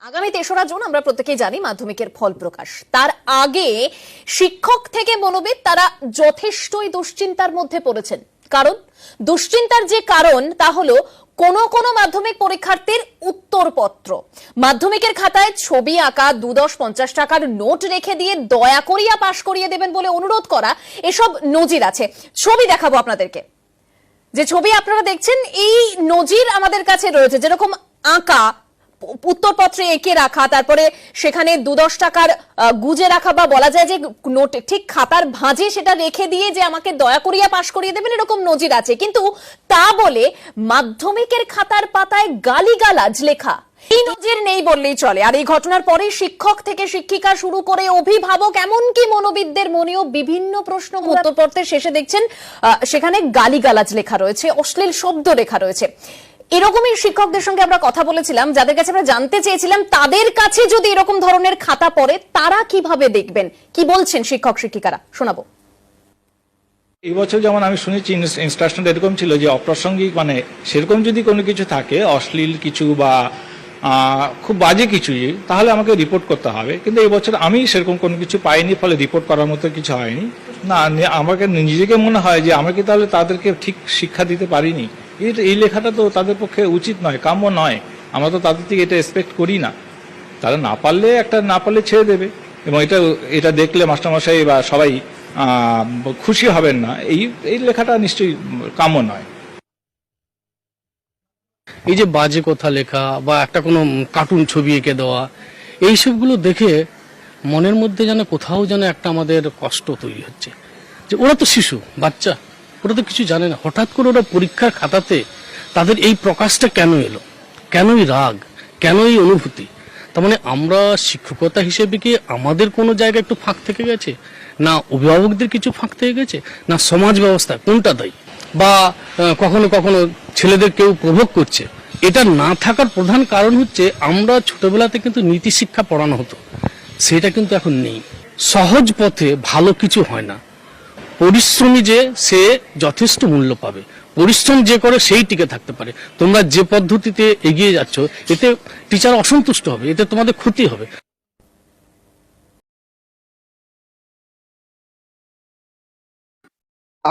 আগামী ৩রা জুন আমরা প্রত্যেকেই জানি মাধ্যমিকের ফল প্রকাশ। তার আগে শিক্ষক থেকে মনোবিদ তারা যথেষ্টই দুশ্চিন্তার মধ্যে পড়েছেন। কারণ দুশ্চিন্তার যে কারণ তা হলো কোন মাধ্যমিক পরীক্ষার্থীর উত্তরপত্র, মাধ্যমিকের খাতায় ছবি আঁকা ২.৫০ টাকার নোট রেখে দিয়ে দয়া করিয়া পাশ করিয়ে দেবেন বলে অনুরোধ করা, এসব নজির আছে। ছবি দেখাবো আপনাদেরকে। যে ছবি আপনারা দেখছেন, এই নজির আমাদের কাছে রয়েছে। যেরকম আঁকা উত্তরপত্রে এঁকে রাখা, তারপরে সেখানে ২-১০ টাকার গুজে রাখা, বা বলা যায় যে নোট ঠিক খাতার ভাঁজে সেটা রেখে দিয়ে যে আমাকে দয়া করিয়া পাশ করিয়ে দেবেন, এরকম নজির আছে। কিন্তু তা বলে মাধ্যমিকের খাতার পাতায় গালিগালাজ লেখা, এই নজির নেই বললেই চলে। আর এই ঘটনার পরে শিক্ষক থেকে শিক্ষিকা শুরু করে অভিভাবক, এমনকি মনোবিদদের মনেও বিভিন্ন প্রশ্ন। উত্তরপত্রের শেষে দেখছেন সেখানে গালিগালাজ লেখা রয়েছে, অশ্লীল শব্দ লেখা রয়েছে। এরকমই শিক্ষকদের সঙ্গে আমরা কথা বলেছিলাম, যাদের কাছে আমরা জানতে চেয়েছিলাম তাদের কাছে যদি এরকম ধরনের খাতা পড়ে তারা কিভাবে দেখবেন, কি বলছেন শিক্ষক শিক্ষিকারা, শোনাবো। এই বছর যেমন আমি শুনেছি ইনস্ট্রাকশনটা এরকম ছিল যে অপ্রাসঙ্গিক, মানে সেরকম যদি কোনো কিছু থাকে, অশ্লীল কিছু বা খুব বাজে কিছু, তাহলে আমাকে রিপোর্ট করতে হবে। কিন্তু এই বছর আমি সেরকম কোনো কিছু পাইনি, ফলে রিপোর্ট করার মতো কিছু হয়নি। না, আমাকে নিজেকে মনে হয় যে আমাকে তাহলে তাদেরকে ঠিক শিক্ষা দিতে পারিনি। এই লেখাটা তো তাদের পক্ষে উচিত নয়, কাম্য নয়। আমরা তো তাদের থেকে এটা এক্সপেক্ট করি না। তারা না পারলে ছেড়ে দেবে, এবং এটা দেখলে মাস্টারমশাই বা সবাই খুশি হবেন না। এই লেখাটা নিশ্চয়ই কাম্য নয়। এই যে বাজে কথা লেখা বা একটা কোনো কার্টুন ছবি এঁকে দেওয়া, এইসবগুলো দেখে মনের মধ্যে যেন কোথাও যেন একটা আমাদের কষ্ট তৈরি হচ্ছে যে ওরা তো শিশু বাচ্চা, ওরা তো কিছু জানে না। হঠাৎ করে ওরা পরীক্ষার খাতাতে তাদের এই প্রকাশটা কেন এলো, কেনই রাগ, কেনই অনুভূতি? তার মানে আমরা শিক্ষকতা হিসেবে কি আমাদের কোনো জায়গায় একটু ফাঁক থেকে গেছে, না অভিভাবকদের কিছু ফাঁক থেকে গেছে, না সমাজ ব্যবস্থা, কোনটা দায়ী? বা কখনো কখনো ছেলেদের কেউ প্রভোগ করছে। এটা না থাকার প্রধান কারণ হচ্ছে আমরা ছোটবেলাতে কিন্তু নীতি শিক্ষা পড়ানো হতো, সেটা কিন্তু এখন নেই। সহজ পথে ভালো কিছু হয় না। পরিশ্রমী যে সে যথেষ্ট মূল্য পাবে, পরিশ্রম যে করে সেই টিকে থাকতে পারে। তোমরা যে পদ্ধতিতে এগিয়ে যাচ্ছ এতে টিচার অসন্তুষ্ট হবে, এতে তোমাদের ক্ষতি হবে।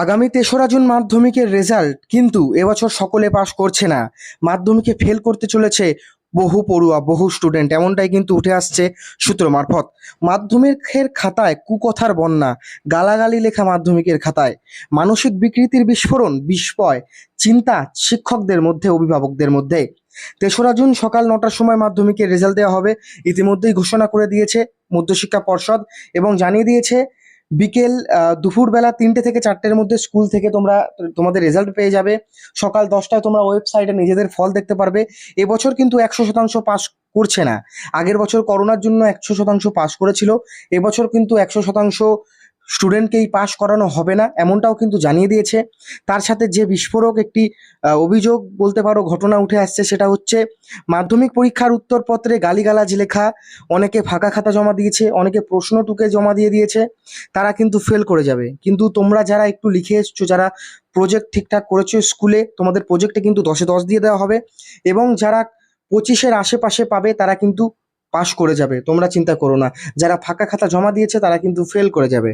আগামী ৩রা জুন মাধ্যমিকের রেজাল্ট, কিন্তু এবছর সকলে পাশ করছে না। মাধ্যমিকে ফেল করতে চলেছে বহু পড়ুয়া, বহু স্টুডেন্ট, এমনটাই কিন্তু উঠে আসছে সূত্র মারফত। মাধ্যমিকের খাতায় কুকথার বন্যা, গালাগালি লেখা মাধ্যমিকের খাতায়, মানসিক বিকৃতির বিস্ফোরণ, বিস্ময়, চিন্তা শিক্ষকদের মধ্যে, অভিভাবকদের মধ্যে। ৩রা জুন সকাল ৯টার সময় মাধ্যমিকের রেজাল্ট দেওয়া হবে, ইতিমধ্যেই ঘোষণা করে দিয়েছে মধ্যশিক্ষা পর্ষদ, এবং জানিয়ে দিয়েছে বিকেল দুপুরবেলা ৩টে থেকে ৪টের মধ্যে স্কুল থেকে তোমাদের রেজাল্ট পেয়ে যাবে। সকাল 10টায় তোমরা ওয়েবসাইটে নিজেদের ফল দেখতে পারবে। এবছর কিন্তু ১০০% পাস করছে না। আগের বছর করোনার জন্য ১০০% পাস করেছিল, এবছর কিন্তু ১০০% স্টুডেন্টকেই পাস করানো হবে না, এমনটাও কিন্তু জানিয়ে দিয়েছে। তার সাথে যে বিস্ফোরক একটি অভিযোগ বলতে পারো ঘটনা উঠে আসছে, সেটা হচ্ছে মাধ্যমিক পরীক্ষার উত্তরপত্রে গালিগালাজ লেখা। অনেকে ফাঁকা খাতা জমা দিয়েছে, অনেকে প্রশ্ন টুকে জমা দিয়ে দিয়েছে, তারা কিন্তু ফেল করে যাবে। কিন্তু তোমরা যারা একটু লিখে এসছো, যারা প্রজেক্ট ঠিকঠাক করেছো স্কুলে, তোমাদের প্রজেক্টে কিন্তু 10-এ 10 দিয়ে দেওয়া হবে, এবং যারা 25-এর আশেপাশে পাবে তারা কিন্তু পাস করে যাবে। তোমরা চিন্তা করো না, যারা ফাঁকা খাতা জমা দিয়েছে তারা কিন্তু ফেল করে যাবে।